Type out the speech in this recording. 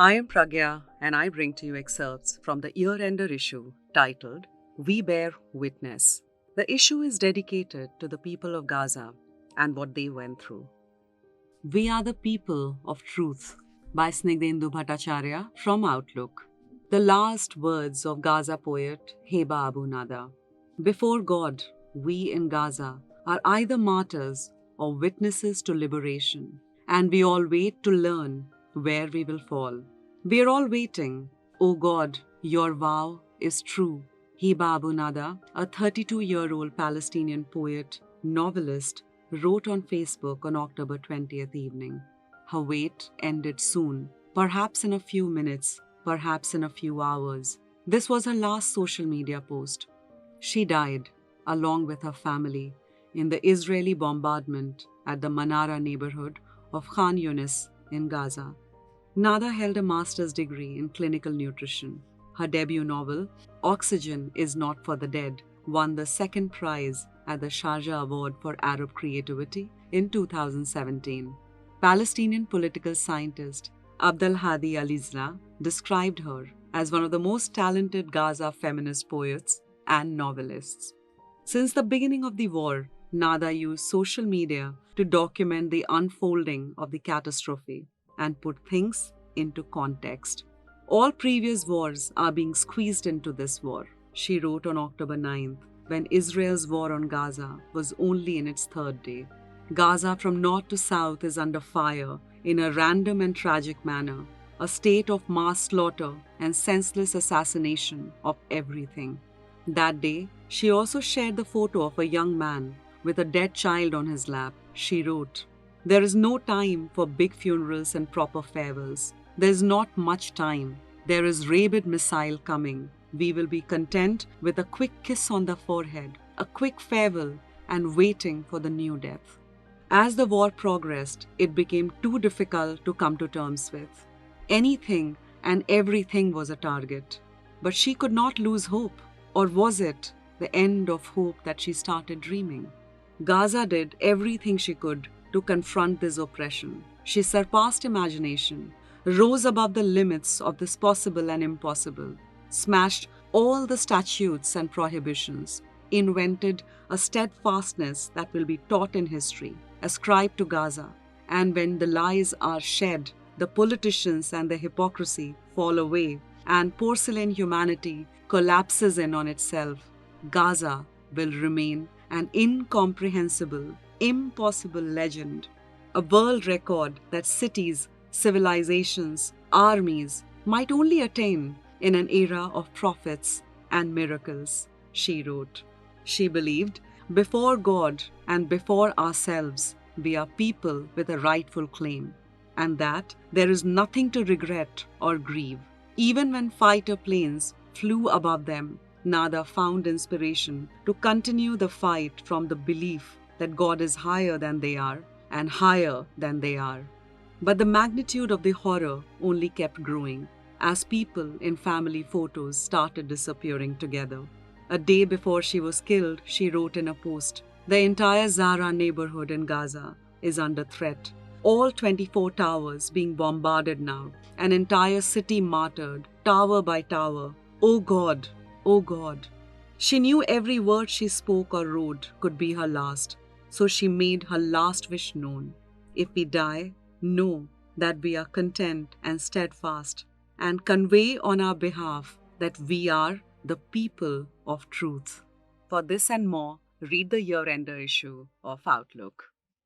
I am Pragya, and I bring to you excerpts from the year-ender issue titled We Bear Witness. The issue is dedicated to the people of Gaza and what they went through. We Are the People of Truth by Snigdhendu Bhattacharya from Outlook. The last words of Gaza poet Heba Abu Nada. Before God, we in Gaza are either martyrs or witnesses to liberation, and we all wait to learn where we will fall. We are all waiting. O God, your vow is true. Heba Abu Nada, a 32-year-old Palestinian poet, novelist, wrote on Facebook on October 20th evening. Her wait ended soon, perhaps in a few minutes, perhaps in a few hours. This was her last social media post. She died, along with her family, in the Israeli bombardment at the Manara neighborhood of Khan Yunis in Gaza. Nada held a master's degree in clinical nutrition. Her debut novel, Oxygen is Not for the Dead, won the second prize at the Sharjah Award for Arab Creativity in 2017. Palestinian political scientist Abdel Hadi Alizla described her as one of the most talented Gaza feminist poets and novelists. Since the beginning of the war, Nada used social media to document the unfolding of the catastrophe and put things into context. All previous wars are being squeezed into this war, she wrote on October 9th, when Israel's war on Gaza was only in its third day. Gaza from north to south is under fire in a random and tragic manner, a state of mass slaughter and senseless assassination of everything. That day, she also shared the photo of a young man with a dead child on his lap. She wrote, "There is no time for big funerals and proper farewells. There is not much time. There is rabid missile coming. We will be content with a quick kiss on the forehead, a quick farewell, and waiting for the new death." As the war progressed, it became too difficult to come to terms with. Anything and everything was a target. But she could not lose hope. Or was it the end of hope that she started dreaming? Gaza did everything she could to confront this oppression. She surpassed imagination, rose above the limits of this possible and impossible, smashed all the statutes and prohibitions, invented a steadfastness that will be taught in history, ascribed to Gaza. And when the lies are shed, the politicians and the hypocrisy fall away, and porcelain humanity collapses in on itself, Gaza will remain an incomprehensible, impossible legend, a world record that cities, civilizations, armies might only attain in an era of prophets and miracles, she wrote. She believed, before God and before ourselves, we are people with a rightful claim, and that there is nothing to regret or grieve. Even when fighter planes flew above them, Nada found inspiration to continue the fight from the belief that God is higher than they are and higher than they are. But the magnitude of the horror only kept growing as people in family photos started disappearing together. A day before she was killed, she wrote in a post, "The entire Zahra neighborhood in Gaza is under threat. All 24 towers being bombarded now, an entire city martyred, tower by tower. Oh God, oh God." She knew every word she spoke or wrote could be her last, so she made her last wish known. If we die, know that we are content and steadfast, and convey on our behalf that we are the people of truth. For this and more, read the year-ender issue of Outlook.